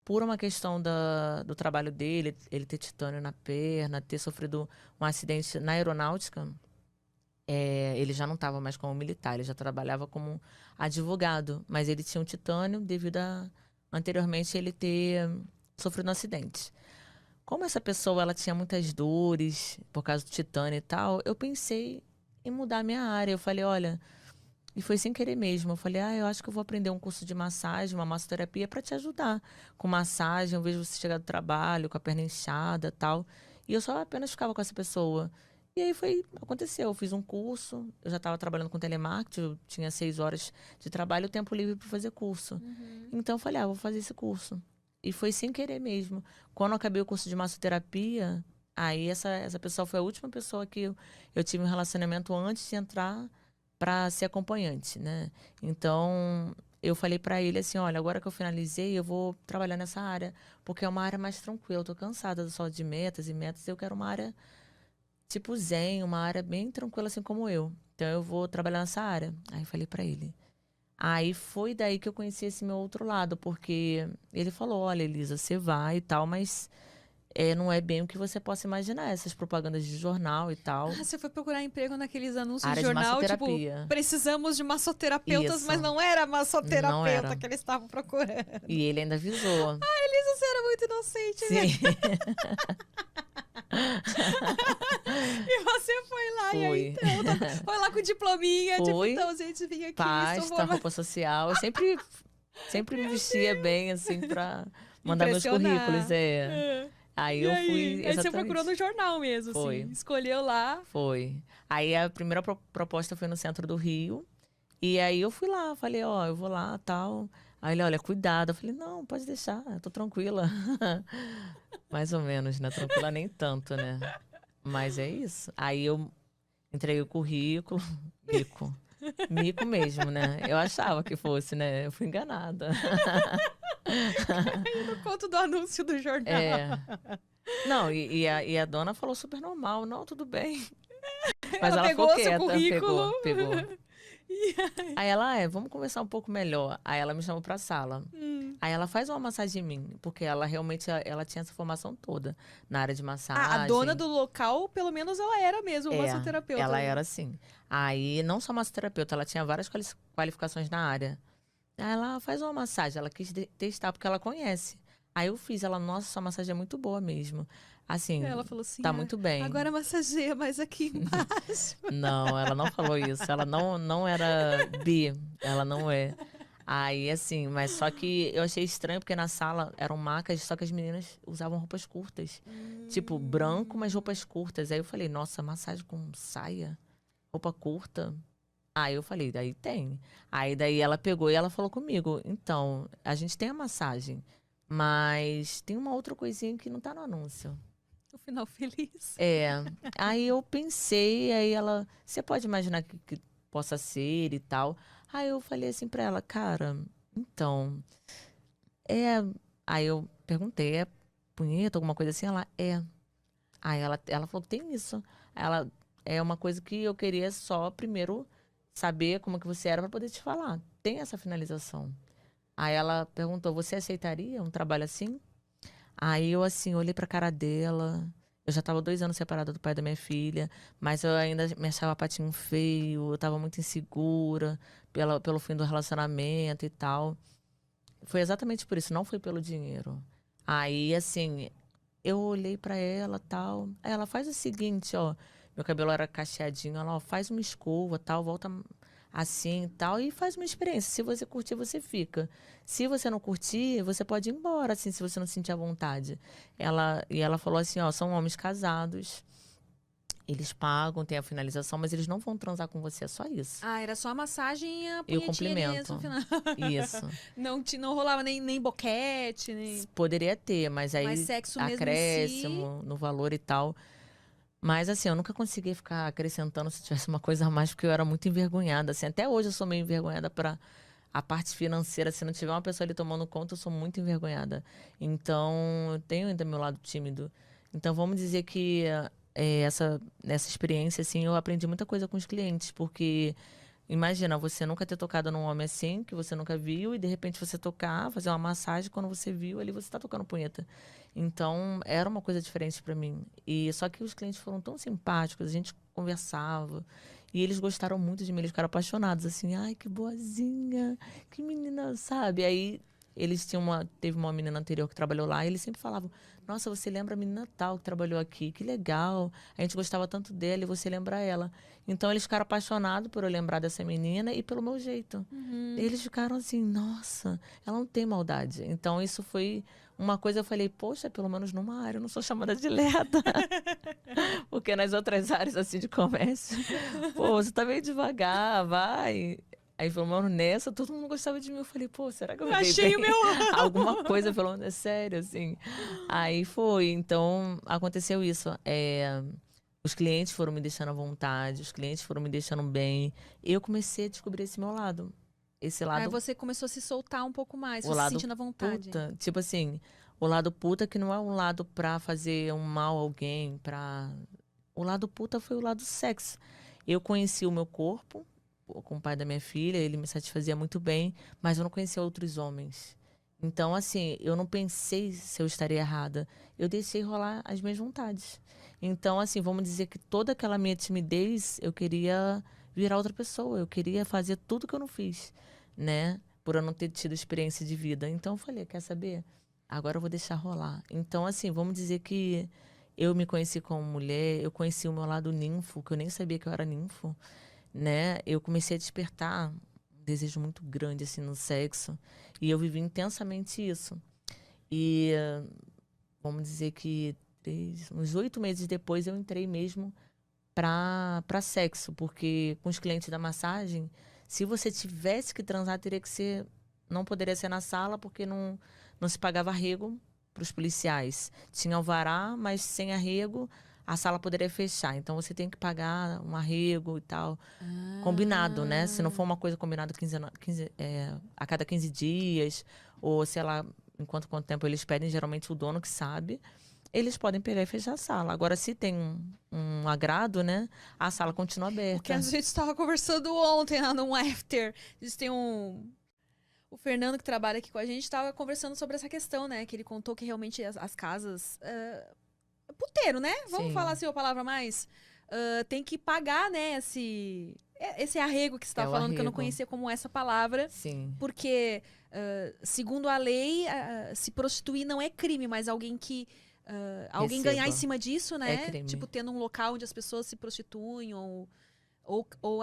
por uma questão do trabalho dele, ele ter titânio na perna, ter sofrido um acidente na aeronáutica, ele já não estava mais como militar, ele já trabalhava como advogado, mas ele tinha um titânio devido a anteriormente ele ter sofrido um acidente. Como essa pessoa ela tinha muitas dores por causa do titânio e tal, eu pensei em mudar a minha área. Eu falei, olha, e foi sem querer mesmo. Eu falei, eu acho que eu vou aprender um curso de massagem, uma massoterapia para te ajudar com massagem. Eu vejo você chegar do trabalho com a perna inchada, tal. E eu só apenas ficava com essa pessoa. E aí aconteceu. Eu fiz um curso, eu já estava trabalhando com telemarketing, eu tinha 6 horas de trabalho, tempo livre para fazer curso. Então eu falei, vou fazer esse curso. E foi sem querer mesmo. Quando eu acabei o curso de massoterapia, aí essa pessoa foi a última pessoa que eu tive um relacionamento antes de entrar para ser acompanhante, né? Então, eu falei para ele assim, olha, agora que eu finalizei, eu vou trabalhar nessa área, porque é uma área mais tranquila. Eu tô cansada só de metas e metas, eu quero uma área tipo zen, uma área bem tranquila assim como eu. Então, eu vou trabalhar nessa área. Aí eu falei para ele. Aí foi daí que eu conheci esse meu outro lado, porque ele falou, olha, Elisa, você vai e tal, mas não é bem o que você possa imaginar, essas propagandas de jornal e tal. Você foi procurar emprego naqueles anúncios de Área de jornal, tipo, massoterapia. precisamos de massoterapeutas, mas Isso. não era Não massoterapeuta era. que eles estavam procurando. E ele ainda avisou. Elisa, você era muito inocente, né? Sim. E você foi lá, e aí Fui. então, foi lá com o diplominha, tipo, Fui. então, gente, vim aqui, estou Pasta, roupa social. Eu sempre me vestia bem, assim, pra mandar meus currículos. impressionar. É. Aí E eu aí? fui, Aí você procurou no exatamente. jornal mesmo, assim, Foi, escolheu lá. foi. Aí a primeira proposta foi no centro do Rio. E aí eu fui lá, falei, eu vou lá, tal. Aí ele, olha, cuidado. Eu falei, não, pode deixar, eu tô tranquila. Mais ou menos, né? Tranquila nem tanto, né? Mas é isso. Aí eu entreguei o currículo, mico. Mico mesmo, né? Eu achava que fosse, né? Eu fui enganada. Aí no conto do anúncio do jornal. É. Não, e a dona falou super normal. Não, tudo bem. Mas Ela ela ficou pegou seu quieta. currículo. Pegou. E aí? Aí ela, vamos conversar um pouco melhor. Aí ela me chamou pra sala. Aí ela faz uma massagem em mim, porque ela realmente ela tinha essa formação toda na área de A dona massagem. do local, pelo menos ela era mesmo É, massoterapeuta. ela era assim. Aí, não só massoterapeuta, ela tinha várias qualificações na área. Aí ela faz uma massagem, ela quis testar porque ela conhece. Aí eu fiz, ela, nossa, sua massagem é muito boa mesmo. Assim, Ela falou assim, tá muito bem. agora massageia mais aqui embaixo. Não, ela não falou isso. Ela não era bi, ela não é. Aí, assim, mas só que eu achei estranho porque na sala eram macas, só que as meninas usavam roupas curtas. Tipo, branco, mas roupas curtas. Aí eu falei, nossa, massagem com saia? Roupa curta? Aí eu falei, daí tem. Aí daí ela pegou e ela falou comigo, então, a gente tem a massagem, mas tem uma outra coisinha que não tá no anúncio. No final feliz. É, aí eu pensei, aí ela, você pode imaginar que possa ser e tal. Aí eu falei assim pra ela, cara, então, é. Aí eu perguntei, é punheta, alguma coisa assim? Ela, é. Aí ela falou, tem isso. Ela, é uma coisa que eu queria só primeiro saber como que você era pra poder te falar. Tem essa finalização. Aí ela perguntou, você aceitaria um trabalho assim? Aí eu, assim, olhei pra cara dela. Eu já tava 2 anos separada do pai da minha filha, mas eu ainda me achava patinho feio, eu tava muito insegura pelo fim do relacionamento e tal. Foi exatamente por isso, não foi pelo dinheiro. Aí, assim, eu olhei pra ela, tal. Aí ela faz o seguinte, ó. Meu cabelo era cacheadinho, ela, ó, faz uma escova, tal, volta assim, tal, e faz uma experiência. Se você curtir, você fica. Se você não curtir, você pode ir embora, assim, se você não sentir à vontade. Ela falou assim, ó, são homens casados. Eles pagam, tem a finalização, mas eles não vão transar com você, é só isso. Ah, era só a massagem e a E o punhetinha ali mesmo no cumprimento. final. Isso. Não rolava nem boquete, nem... Poderia ter, mas Mas aí sexo mesmo em si... acréscimo no valor e tal. Mas assim, eu nunca conseguia ficar acrescentando se tivesse uma coisa a mais, porque eu era muito envergonhada. Assim, até hoje eu sou meio envergonhada para a parte financeira. Se não tiver uma pessoa ali tomando conta, eu sou muito envergonhada. Então, eu tenho ainda meu lado tímido. Então, vamos dizer que nessa experiência, assim, eu aprendi muita coisa com os clientes, porque imagina, você nunca ter tocado num homem assim, que você nunca viu, e de repente você tocar, fazer uma massagem, quando você viu, ali você tá tocando punheta. Então, era uma coisa diferente pra mim. E só que os clientes foram tão simpáticos, a gente conversava, e eles gostaram muito de mim, eles ficaram apaixonados, assim, ai, que boazinha, que menina, sabe? Aí teve uma menina anterior que trabalhou lá, e eles sempre falavam, nossa, você lembra a menina tal que trabalhou aqui, que legal, a gente gostava tanto dela e você lembra ela. Então eles ficaram apaixonados por eu lembrar dessa menina e pelo meu jeito. Eles ficaram assim, nossa, ela não tem maldade. Então isso foi uma coisa, eu falei, poxa, pelo menos numa área eu não sou chamada de lerda. Porque nas outras áreas assim de comércio, pô, você tá meio devagar, vai. Aí, pelo menos nessa, todo mundo gostava de mim. Eu falei, pô, será que eu me dei Achei bem? o meu. Alguma coisa, pelo menos, é sério, assim. Aí foi. Então, aconteceu isso. Os clientes foram me deixando à vontade, os clientes foram me deixando bem. Eu comecei a descobrir esse meu lado. Esse Aí lado, você começou a se soltar um pouco mais, o foi se lado sentindo à vontade. puta. Tipo assim, o lado puta que não é um lado pra fazer um mal a alguém, pra... O lado puta foi o lado sexo. Eu conheci o meu corpo com o pai da minha filha, ele me satisfazia muito bem, mas eu não conhecia outros homens. Então, assim, eu não pensei se eu estaria errada. Eu deixei rolar as minhas vontades. Então, assim, vamos dizer que toda aquela minha timidez, eu queria virar outra pessoa. Eu queria fazer tudo que eu não fiz, né? Por eu não ter tido experiência de vida. Então, eu falei, quer saber? Agora eu vou deixar rolar. Então, assim, vamos dizer que eu me conheci como mulher, eu conheci o meu lado ninfo, que eu nem sabia que eu era ninfo, né? Eu comecei a despertar um desejo muito grande, assim, no sexo. E eu vivi intensamente isso. E vamos dizer que uns 8 meses depois eu entrei mesmo para sexo, porque com os clientes da massagem, se você tivesse que transar, teria que ser, não poderia ser na sala, porque não se pagava arrego para os policiais. Tinha alvará, mas sem arrego, a sala poderia fechar. Então você tem que pagar um arrego e tal. Combinado, né? Se não for uma coisa combinada a cada 15 dias, ou sei lá, quanto tempo eles pedem, geralmente o dono que sabe, eles podem pegar e fechar a sala. Agora, se tem um agrado, né? A sala continua O que aberta. a gente estava conversando ontem lá no After. Eles têm um. O Fernando, que trabalha aqui com a gente, estava conversando sobre essa questão, né? Que ele contou que realmente as casas. Puteiro, né? Vamos Sim. falar assim a palavra mais. Tem que pagar, né? Esse arrego que você estava É o falando, que eu não arrego. conhecia como essa palavra. Sim. Porque, segundo a lei, se prostituir não é crime, mas alguém que. Alguém ganhar em Receba. cima disso, né? É crime. Tipo, tendo um local onde as pessoas se prostituem ou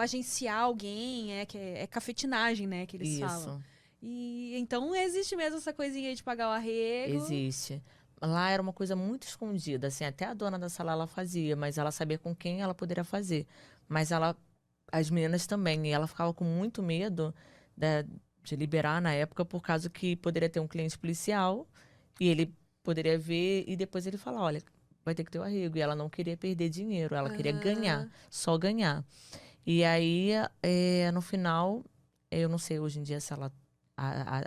agenciar alguém, que é cafetinagem, né? Que eles falam. Isso. E então existe mesmo essa coisinha aí de pagar o arrego. Existe. Lá era uma coisa muito escondida, assim, até a dona da sala ela fazia, mas ela sabia com quem ela poderia fazer. Mas as meninas também, e ela ficava com muito medo de liberar na época, por causa que poderia ter um cliente policial e ele poderia ver e depois ele falar, olha, vai ter que ter o arrego. E ela não queria perder dinheiro, ela queria ganhar, só ganhar. E aí, no final, eu não sei hoje em dia se ela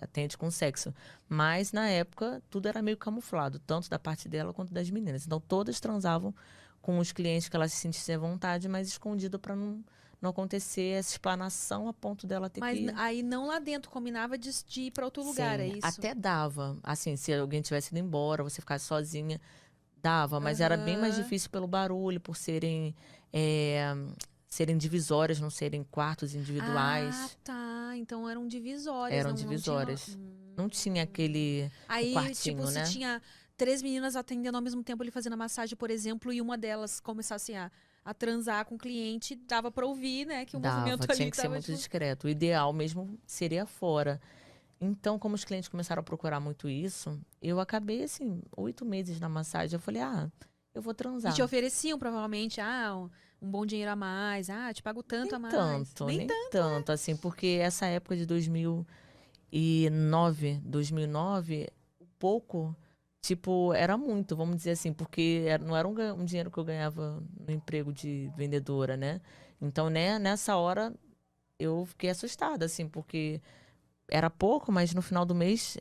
atende com sexo. Mas na época, tudo era meio camuflado, tanto da parte dela quanto das meninas. Então, todas transavam com os clientes que elas se sentissem à vontade, mas escondido para não acontecer essa explanação a ponto dela ter Mas que... aí não lá dentro, combinava de ir pra outro lugar, é Sim, isso? até dava. Assim, se alguém tivesse ido embora, você ficasse sozinha, dava. Mas era bem mais Aham. difícil pelo barulho, por serem divisórias, não serem quartos Ah, individuais. tá. Então eram divisórias, Eram não tinha. divisórias. Não tinha aquele o Aí, tipo, quartinho, se né? tinha 3 meninas atendendo ao mesmo tempo, ele fazendo a massagem, por exemplo, e uma delas começasse a transar com o cliente, dava pra ouvir, né? Que o Dava, movimento ali tinha que ser tava, muito tipo. discreto. O ideal mesmo seria fora. Então, como os clientes começaram a procurar muito isso, eu acabei, assim, 8 meses na massagem. Eu falei, eu vou E te transar. ofereciam, provavelmente, um bom dinheiro a mais. Ah, te pago tanto Nem a mais. tanto, Nem nem tanto. tanto, assim, porque essa época de 2009, pouco, tipo, era muito, vamos dizer assim, porque não era um dinheiro que eu ganhava no emprego de vendedora, né? Então, né, nessa hora, eu fiquei assustada, assim, porque era pouco, mas no final do mês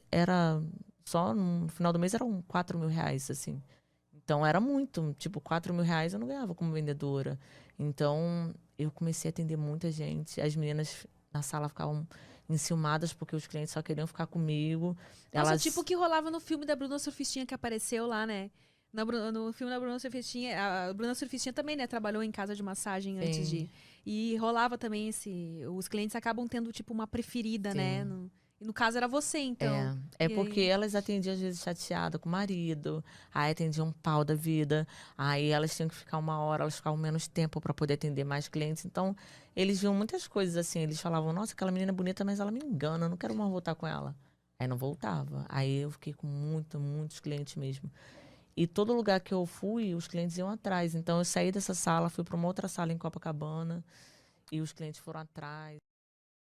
no final do mês eram R$ 4.000, assim. Então era muito, tipo, R$ 4.000 eu não ganhava como vendedora. Então eu comecei a atender muita gente. As meninas na sala ficavam enciumadas porque os clientes só queriam ficar comigo. Nossa, Elas... tipo o que rolava no filme da Bruna Surfistinha que apareceu lá, né? No filme da Bruna Surfistinha, a Bruna Surfistinha também, né, trabalhou em casa de massagem antes Sim. de... E rolava também os clientes acabam tendo, tipo, uma preferida, né? Sim. E no caso era você, então. É E porque aí- elas atendiam às vezes chateada com o marido, aí atendiam um pau da vida, aí elas tinham que ficar 1 hora, elas ficavam menos tempo para poder atender mais clientes. Então, eles viam muitas coisas assim, eles falavam, nossa, aquela menina é bonita, mas ela me engana, eu não quero mais voltar com ela. Aí não voltava. Aí eu fiquei com muitos clientes mesmo. E todo lugar que eu fui, os clientes iam atrás. Então eu saí dessa sala, fui para uma outra sala em Copacabana e os clientes foram atrás.